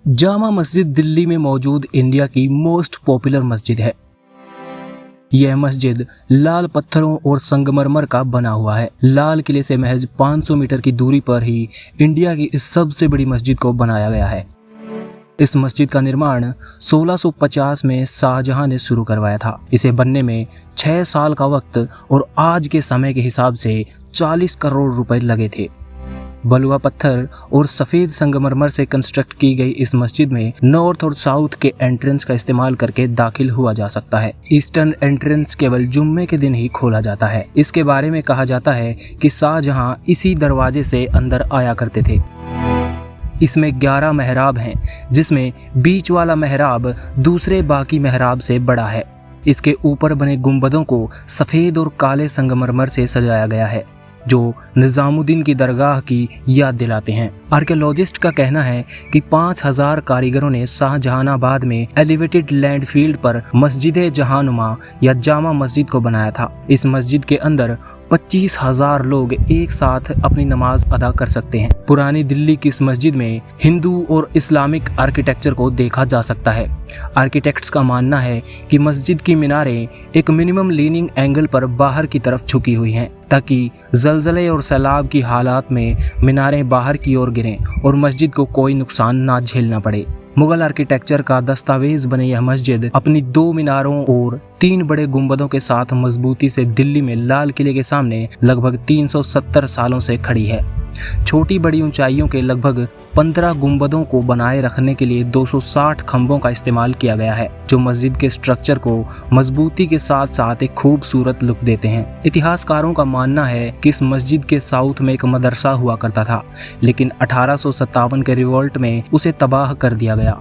जामा मस्जिद दिल्ली में मौजूद इंडिया की मोस्ट पॉपुलर मस्जिद है। यह मस्जिद लाल पत्थरों और संगमरमर का बना हुआ है। लाल किले से महज 500 मीटर की दूरी पर ही इंडिया की इस सबसे बड़ी मस्जिद को बनाया गया है। इस मस्जिद का निर्माण 1650 में शाहजहां ने शुरू करवाया था। इसे बनने में 6 साल का वक्त और आज के समय के हिसाब से 40 करोड़ रुपए लगे थे। बलुआ पत्थर और सफ़ेद संगमरमर से कंस्ट्रक्ट की गई इस मस्जिद में नॉर्थ और साउथ के एंट्रेंस का इस्तेमाल करके दाखिल हुआ जा सकता है। ईस्टर्न एंट्रेंस केवल जुम्मे के दिन ही खोला जाता है। इसके बारे में कहा जाता है कि शाहजहां इसी दरवाजे से अंदर आया करते थे। इसमें 11 मेहराब हैं, जिसमें बीच वाला मेहराब दूसरे बाकी मेहराब से बड़ा है। इसके ऊपर बने गुंबदों को सफ़ेद और काले संगमरमर से सजाया गया है, जो निजामुद्दीन की दरगाह की याद दिलाते हैं। आर्कियोलॉजिस्ट का कहना है कि 5000 कारीगरों ने शाहजहानाबाद में एलिवेटेड लैंड फील्ड पर मस्जिद जहानुमा या जामा मस्जिद को बनाया था। इस मस्जिद के अंदर 25,000 लोग एक साथ अपनी नमाज अदा कर सकते हैं। पुरानी दिल्ली की इस मस्जिद में हिंदू और इस्लामिक आर्किटेक्चर को देखा जा सकता है। आर्किटेक्ट्स का मानना है कि मस्जिद की मीनारें एक मिनिमम लीनिंग एंगल पर बाहर की तरफ झुकी हुई हैं, ताकि ज़लज़ले और सैलाब की हालात में मीनारें बाहर की ओर गिरें और मस्जिद को कोई नुकसान ना झेलना पड़े। मुगल आर्किटेक्चर का दस्तावेज बने यह मस्जिद अपनी 2 मीनारों और 3 बड़े गुंबदों के साथ मजबूती से दिल्ली में लाल किले के सामने लगभग 370 सालों से खड़ी है। छोटी बड़ी ऊंचाइयों के लगभग 15 गुंबदों को बनाए रखने के लिए 260 खंभों का इस्तेमाल किया गया है, जो मस्जिद के स्ट्रक्चर को मजबूती के साथ साथ एक खूबसूरत लुक देते हैं। इतिहासकारों का मानना है कि इस मस्जिद के साउथ में एक मदरसा हुआ करता था, लेकिन 1857 के रिवोल्ट में उसे तबाह कर दिया गया।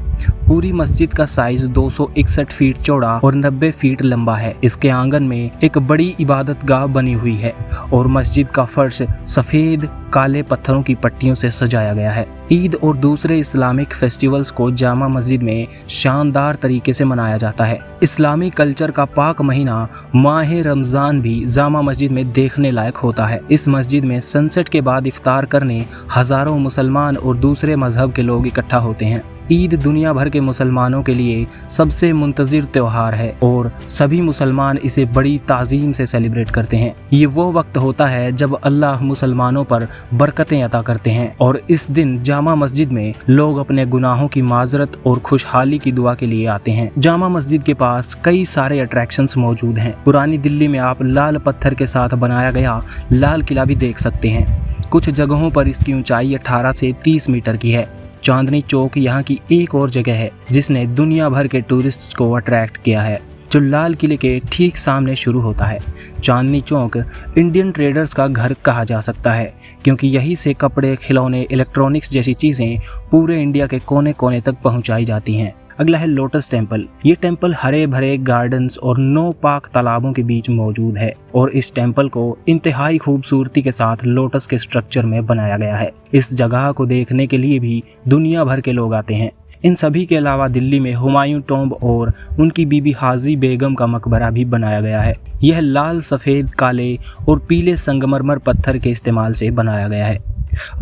पूरी मस्जिद का साइज 261 फीट चौड़ा और 90 फीट लंबा है। इसके आंगन में एक बड़ी इबादतगाह बनी हुई है और मस्जिद का फर्श सफ़ेद काले पत्थरों की पट्टियों से सजाया गया है। ईद और दूसरे इस्लामिक फेस्टिवल्स को जामा मस्जिद में शानदार तरीके से मनाया जाता है। इस्लामी कल्चर का पाक महीना माह रमज़ान भी जामा मस्जिद में देखने लायक होता है। इस मस्जिद में सनसेट के बाद इफ्तार करने हज़ारों मुसलमान और दूसरे मजहब के लोग इकट्ठा होते हैं। ईद दुनिया भर के मुसलमानों के लिए सबसे मुंतज़िर त्यौहार है और सभी मुसलमान इसे बड़ी ताज़ीम से सेलिब्रेट करते हैं। ये वो वक्त होता है जब अल्लाह मुसलमानों पर बरकतें अता करते हैं और इस दिन जामा मस्जिद में लोग अपने गुनाहों की माजरत और खुशहाली की दुआ के लिए आते हैं। जामा मस्जिद के पास कई सारे अट्रैक्शंस मौजूद हैं। पुरानी दिल्ली में आप लाल पत्थर के साथ बनाया गया लाल किला भी देख सकते हैं। कुछ जगहों पर इसकी ऊंचाई 18 से 30 मीटर की है। चांदनी चौक यहाँ की एक और जगह है जिसने दुनिया भर के टूरिस्ट्स को अट्रैक्ट किया है, जो लाल किले के ठीक सामने शुरू होता है। चांदनी चौक इंडियन ट्रेडर्स का घर कहा जा सकता है, क्योंकि यहीं से कपड़े, खिलौने, इलेक्ट्रॉनिक्स जैसी चीज़ें पूरे इंडिया के कोने कोने तक पहुँचाई जाती हैं। अगला है लोटस टेम्पल। ये टेम्पल हरे भरे गार्डन्स और 9 पाक तालाबों के बीच मौजूद है और इस टेम्पल को इंतहाई खूबसूरती के साथ लोटस के स्ट्रक्चर में बनाया गया है। इस जगह को देखने के लिए भी दुनिया भर के लोग आते हैं। इन सभी के अलावा दिल्ली में हुमायूं टॉम्ब और उनकी बीबी हाजी बेगम का मकबरा भी बनाया गया है। यह लाल, सफ़ेद, काले और पीले संगमरमर पत्थर के इस्तेमाल से बनाया गया है।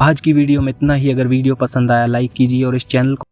आज की वीडियो में इतना ही। अगर वीडियो पसंद आया लाइक कीजिए और इस चैनल को